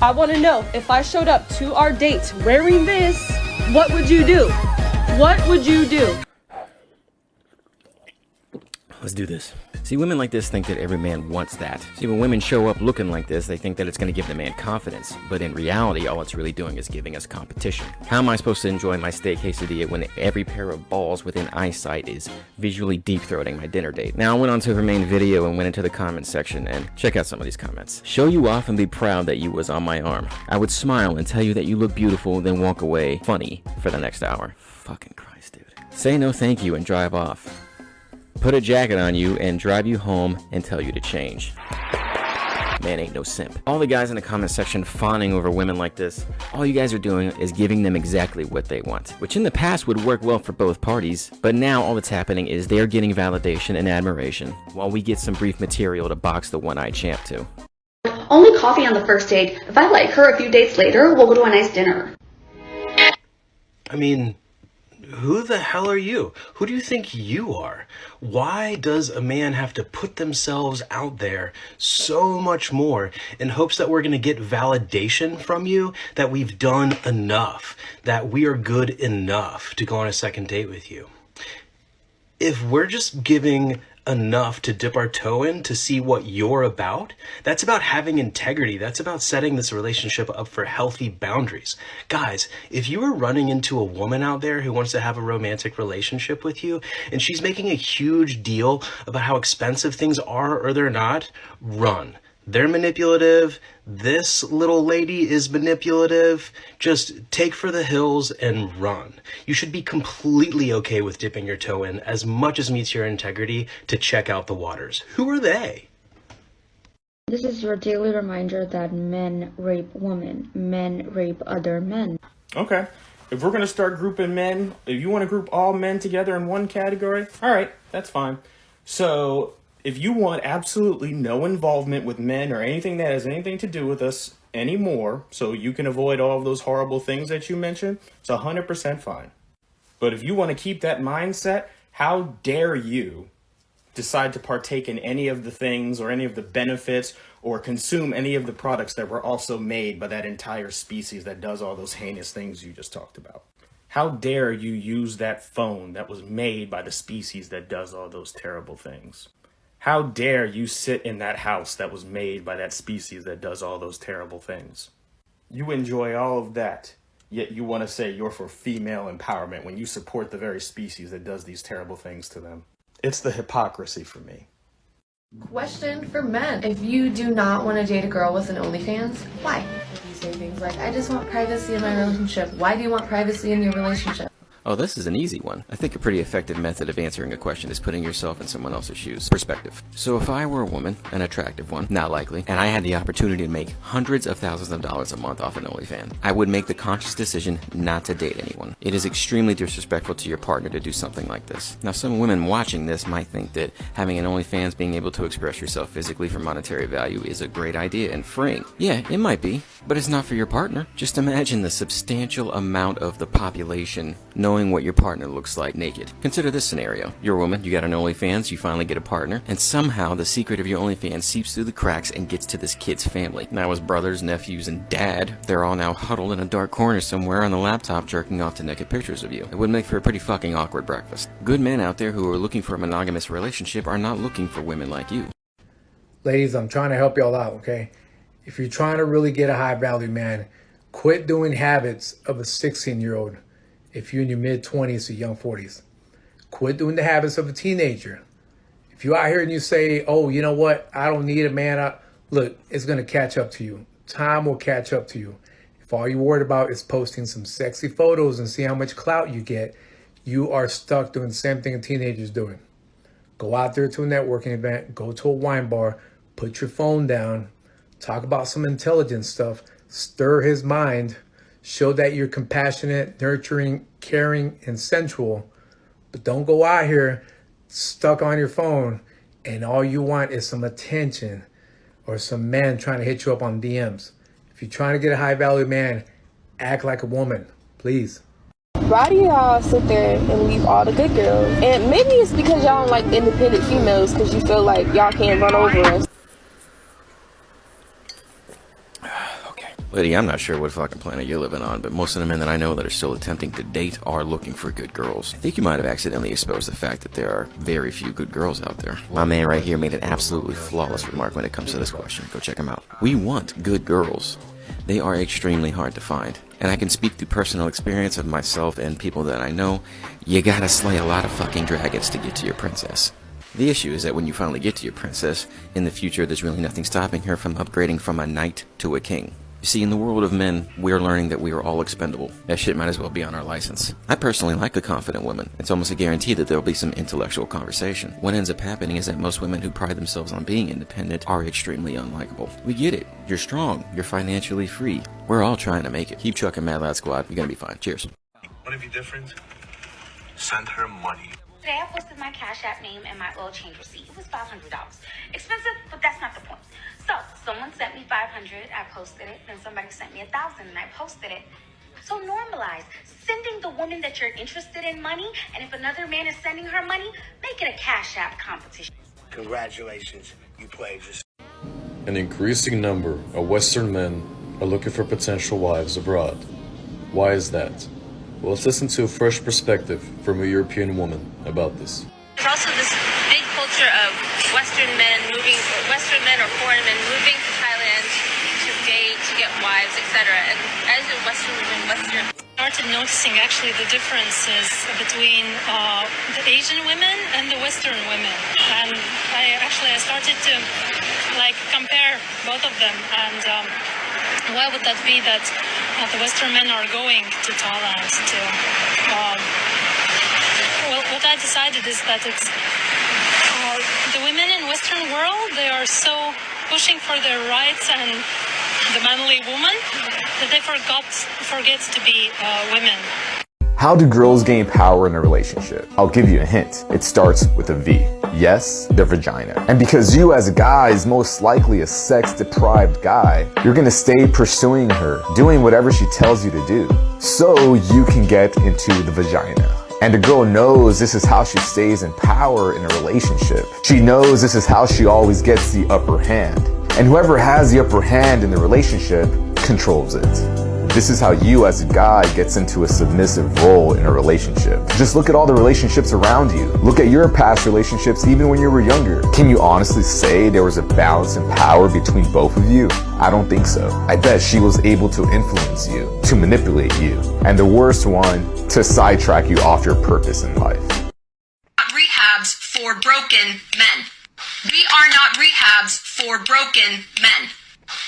I want to know, if I showed up to our date wearing this, what would you do? What would you do? Let's do this. See, women like this think that every man wants that. See, when women show up looking like this, they think that it's going to give the man confidence. But in reality, all it's really doing is giving us competition. How am I supposed to enjoy my steak quesadilla when every pair of balls within eyesight is visually deep-throating my dinner date? Now, I went onto her main video and went into the comment section, and check out some of these comments. Show you off and be proud that you was on my arm. I would smile and tell you that you look beautiful, then walk away funny for the next hour. Fucking Christ, dude. Say no thank you and drive off. Put a jacket on you and drive you home and tell you to change. Man ain't no simp. All the guys in the comment section fawning over women like this, all you guys are doing is giving them exactly what they want, which in the past would work well for both parties, but now all that's happening is they're getting validation and admiration, while we get some brief material to box the one-eyed champ to. Only coffee on the first date. If I like her a few dates later, we'll go to a nice dinner. I mean, who the hell are you? Who do you think you are? Why does a man have to put themselves out there so much more in hopes that we're going to get validation from you, that we've done enough, that we are good enough to go on a second date with you? If we're just giving enough to dip our toe in to see what you're about, that's about having integrity. That's about setting this relationship up for healthy boundaries. Guys, if you are running into a woman out there who wants to have a romantic relationship with you and she's making a huge deal about how expensive things are or they're not, run. They're manipulative. This little lady is manipulative. Just take for the hills and run. You should be completely okay with dipping your toe in as much as meets your integrity to check out the waters. Who are they? This is your daily reminder that men rape women. Men rape other men. Okay. If we're going to start grouping men, if you want to group all men together in one category, all right, that's fine. So if you want absolutely no involvement with men or anything that has anything to do with us anymore, so you can avoid all of those horrible things that you mentioned, it's 100% fine. But if you want to keep that mindset, how dare you decide to partake in any of the things or any of the benefits or consume any of the products that were also made by that entire species that does all those heinous things you just talked about? How dare you use that phone that was made by the species that does all those terrible things? How dare you sit in that house that was made by that species that does all those terrible things? You enjoy all of that, yet you want to say you're for female empowerment when you support the very species that does these terrible things to them. It's the hypocrisy for me. Question for men. If you do not want to date a girl with an OnlyFans, why? You say things like, I just want privacy in my relationship. Why do you want privacy in your relationship? Oh, this is an easy one. I think a pretty effective method of answering a question is putting yourself in someone else's shoes. Perspective. So if I were a woman, an attractive one, not likely, and I had the opportunity to make hundreds of thousands of dollars a month off an OnlyFans, I would make the conscious decision not to date anyone. It is extremely disrespectful to your partner to do something like this. Now, some women watching this might think that having an OnlyFans, being able to express yourself physically for monetary value, is a great idea and freeing. Yeah, it might be, but it's not for your partner. Just imagine the substantial amount of the population knowing what your partner looks like naked. Consider this scenario. You're a woman, you got an OnlyFans, you finally get a partner, and somehow the secret of your OnlyFans seeps through the cracks and gets to this kid's family. Now his brothers, nephews, and dad, they're all now huddled in a dark corner somewhere on the laptop jerking off to naked pictures of you. It would make for a pretty fucking awkward breakfast. Good men out there who are looking for a monogamous relationship are not looking for women like you. Ladies, I'm trying to help y'all out, okay? If you're trying to really get a high value man, quit doing habits of a 16-year-old. If you're in your mid-20s or young 40s, quit doing the habits of a teenager. If you're out here and you say, oh, you know what, I don't need a man, look, it's going to catch up to you. Time will catch up to you. If all you're worried about is posting some sexy photos and see how much clout you get, you are stuck doing the same thing a teenager's doing. Go out there to a networking event, go to a wine bar, put your phone down, talk about some intelligent stuff, stir his mind, show that you're compassionate, nurturing, caring, and sensual. But don't go out here stuck on your phone and all you want is some attention or some man trying to hit you up on DMs. If you're trying to get a high value man, act like a woman, please. Why do y'all sit there and leave all the good girls? And maybe it's because y'all don't like independent females because you feel like y'all can't run over us. Okay. Lady, I'm not sure what fucking planet you're living on, but most of the men that I know that are still attempting to date are looking for good girls. I think you might have accidentally exposed the fact that there are very few good girls out there. My man right here made an absolutely flawless remark when it comes to this question. Go check him out. We want good girls. They are extremely hard to find. And I can speak through personal experience of myself and people that I know. You gotta slay a lot of fucking dragons to get to your princess. The issue is that when you finally get to your princess, in the future there's really nothing stopping her from upgrading from a knight to a king. You see, in the world of men, we're learning that we are all expendable. That shit might as well be on our license. I personally like a confident woman. It's almost a guarantee that there'll be some intellectual conversation. What ends up happening is that most women who pride themselves on being independent are extremely unlikable. We get it. You're strong. You're financially free. We're all trying to make it. Keep trucking, Mad Lad Squad. You're gonna be fine. Cheers. Want to be different? Send her money. Today I posted my Cash App name and my oil change receipt. It was $500. Expensive, but that's not the point. So, someone sent me $500, I posted it, then somebody sent me $1,000 and I posted it. So normalize sending the woman that you're interested in money, and if another man is sending her money, make it a Cash App competition. Congratulations, you played yourself. An increasing number of Western men are looking for potential wives abroad. Why is that? Well, let's listen to a fresh perspective from a European woman about this. There's also this big culture of Western men or foreign men moving to Thailand to date, to get wives, etc. And as a Western woman, I started noticing actually the differences between the Asian women and the Western women. And I started to compare both of them. And why would that be that the Western men are going to Thailand to... well, what I decided is that it's the women in Western world, they are so pushing for their rights and the manly woman that they forget to be women. How do girls gain power in a relationship? I'll give you a hint. It starts with a V. Yes, their vagina. And because you as a guy is most likely a sex-deprived guy, you're gonna stay pursuing her, doing whatever she tells you to do, so you can get into the vagina. And a girl knows this is how she stays in power in a relationship. She knows this is how she always gets the upper hand. And whoever has the upper hand in the relationship controls it. This is how you as a guy gets into a submissive role in a relationship. Just look at all the relationships around you. Look at your past relationships even when you were younger. Can you honestly say there was a balance in power between both of you? I don't think so. I bet she was able to influence you, to manipulate you, and the worst one, to sidetrack you off your purpose in life. Rehabs for broken men. We are not rehabs for broken men.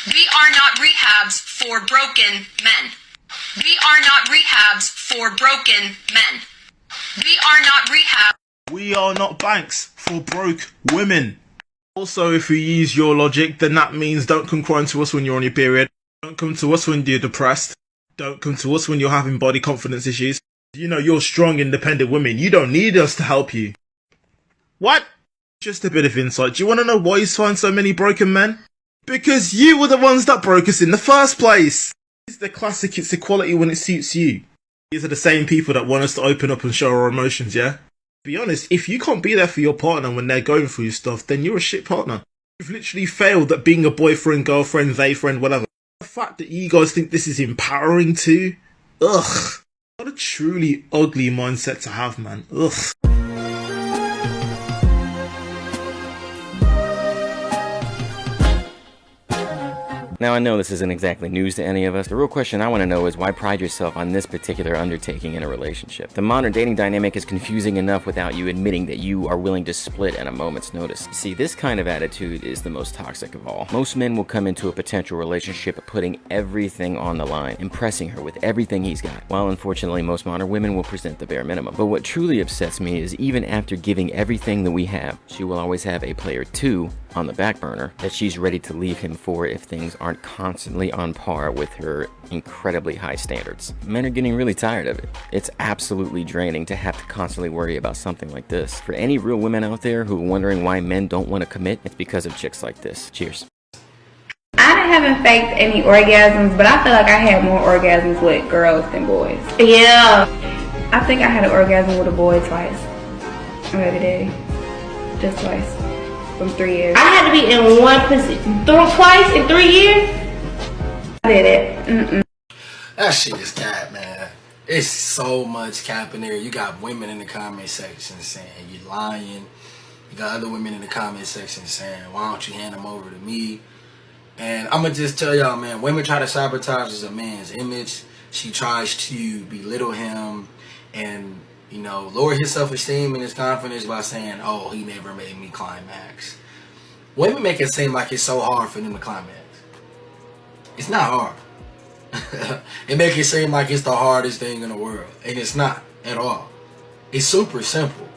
We are not rehabs for broken men. We are not rehabs for broken men. We are not rehabs. We are not banks for broke women. Also, if we use your logic, then that means don't come crying to us when you're on your period. Don't come to us when you're depressed. Don't come to us when you're having body confidence issues. You know, you're strong, independent women. You don't need us to help you. What? Just a bit of insight. Do you want to know why you find so many broken men? Because you were the ones that broke us in the first place. It's the classic, it's equality when it suits you. These are the same people that want us to open up and show our emotions, yeah? Be honest, if you can't be there for your partner when they're going through stuff, then you're a shit partner. You've literally failed at being a boyfriend, girlfriend, they friend, whatever. The fact that you guys think this is empowering too? Ugh. What a truly ugly mindset to have, man. Ugh. Now, I know this isn't exactly news to any of us. The real question I want to know is why pride yourself on this particular undertaking in a relationship? The modern dating dynamic is confusing enough without you admitting that you are willing to split at a moment's notice. See, this kind of attitude is the most toxic of all. Most men will come into a potential relationship putting everything on the line, impressing her with everything he's got, while unfortunately most modern women will present the bare minimum. But what truly upsets me is even after giving everything that we have, she will always have a player 2 on the back burner that she's ready to leave him for if things aren't constantly on par with her incredibly high standards. Men are getting really tired of it. It's absolutely draining to have to constantly worry about something like this. For any real women out there who are wondering why men don't want to commit, it's because of chicks like this. Cheers. I haven't faked any orgasms, but I feel like I had more orgasms with girls than boys. Yeah. I think I had an orgasm with a boy twice. Baby daddy. Just twice. From 3 years. I had to be in one position twice in 3 years. I did it. That shit is cap, man. It's so much cap in there. You got women in the comment section saying you're lying. You got other women in the comment section saying, why don't you hand them over to me? And I'm going to just tell y'all, man, women try to sabotage a man's image. She tries to belittle him and, you know, lower his self-esteem and his confidence by saying, oh, he never made me climax. Women make it seem like it's so hard for them to climax. It's not hard. It makes it seem like it's the hardest thing in the world. And it's not at all. It's super simple.